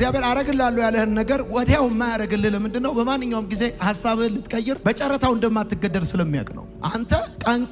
እግዚአብሔር አረግላለሁ ያለህን ነገር ወዲያው ማያረግልህ ለምንድነው? በማንኛውም ጊዜ ሐሳብህን ልትቀይር በጨረታው እንደማትገደል ስለሚያውቅ ነው። አንተ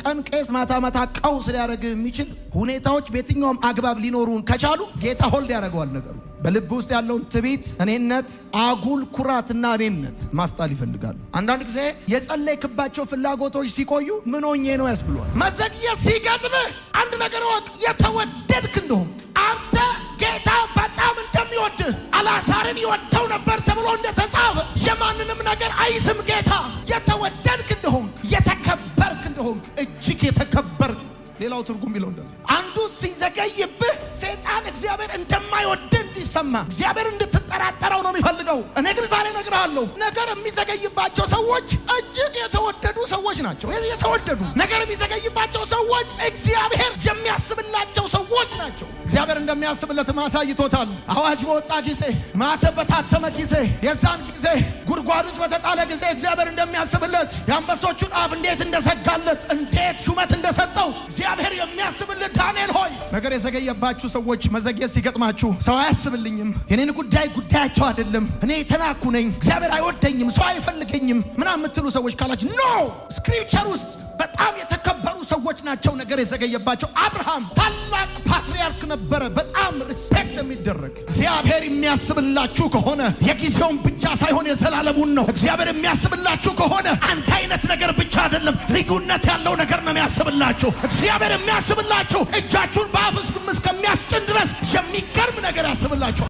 ቀን ቄስ ማታ ቀውስ ሊያረግህ የሚችል ሁኔታዎች በየትኛውም አግባብ ሊኖሩን ከቻሉ ጌታ ሆልድ ያደርገዋል ነገሩ። በልብ ውስጥ ያለውን ትዕቢት፣ እኔነት፣ አጉል ኩራትና እኔነት ማስጣል ይፈልጋሉ። አንዳንድ ጊዜ የጸለይክባቸው ፍላጎቶች ሲቆዩ ምን ሆኜ ነው ያስብሏል። መዘግየት ሲገጥምህ አንድ ነገር ወቅ የተወደድክ እንደሆንክ አንተ ጌታ በጣም እንደሚወድህ አልዓዛርን ይወደው ነበር ተብሎ እንደተጻፈ የማንንም ነገር አይዝም ጌታ። የተወደድክ እንደሆንክ የተከበርክ እንደሆንክ እጅግ የተከበርክ። ሌላው ትርጉም ይለው እንደዚህ አንዱ ሲዘገይብህ ሰይጣን እግዚአብሔር እንደማይወድ እንዲሰማ እግዚአብሔር እንድትጠራጠረው ነው የሚፈልገው። እኔ ግን ዛሬ እነግርሃለሁ ነገር የሚዘገይባቸው ሰዎች እጅግ የተወደዱ ሰዎች ናቸው። የተወደዱ ነገር የሚዘገይባቸው ሰዎች እግዚአብሔር የሚያስብላቸው ሰዎች ናቸው። እግዚአብሔር እንደሚያስብለት ማሳይቶታል። አዋጅ በወጣ ጊዜ፣ ማተብ በታተመ ጊዜ፣ የዛን ጊዜ ጉድጓድ ውስጥ በተጣለ ጊዜ እግዚአብሔር እንደሚያስብለት የአንበሶቹን አፍ እንዴት እንደዘጋለት እንዴት ሹመት እንደሰጠው እግዚአብሔር የሚያስብለት ዳንኤል ሆይ ነገር የዘገየባችሁ ሰዎች መዘግየት ሲገጥማችሁ ሰው አያስብልኝም፣ የኔን ጉዳያቸው አይደለም፣ እኔ የተናኩ ነኝ፣ እግዚአብሔር አይወደኝም፣ ሰው አይፈልገኝም ምናምን የምትሉ ሰዎች ካላችሁ ኖ ስክሪፕቸር ውስጥ በጣም የተከበሩ ሰዎች ናቸው ነገር የዘገየባቸው። አብርሃም ታላቅ ፓትሪያርክ ነበረ፣ በጣም ሪስፔክት የሚደረግ። እግዚአብሔር የሚያስብላችሁ ከሆነ የጊዜውን ብቻ ሳይሆን የዘላለሙን ነው። እግዚአብሔር የሚያስብላችሁ ከሆነ አንድ አይነት ነገር ብቻ አይደለም፣ ልዩነት ያለው ነገር ነው የሚያስብላችሁ። እግዚአብሔር የሚያስብላችሁ እጃችሁን በአፍ እስከሚያስጭን ድረስ የሚገርም ነገር ያስብላችሁ።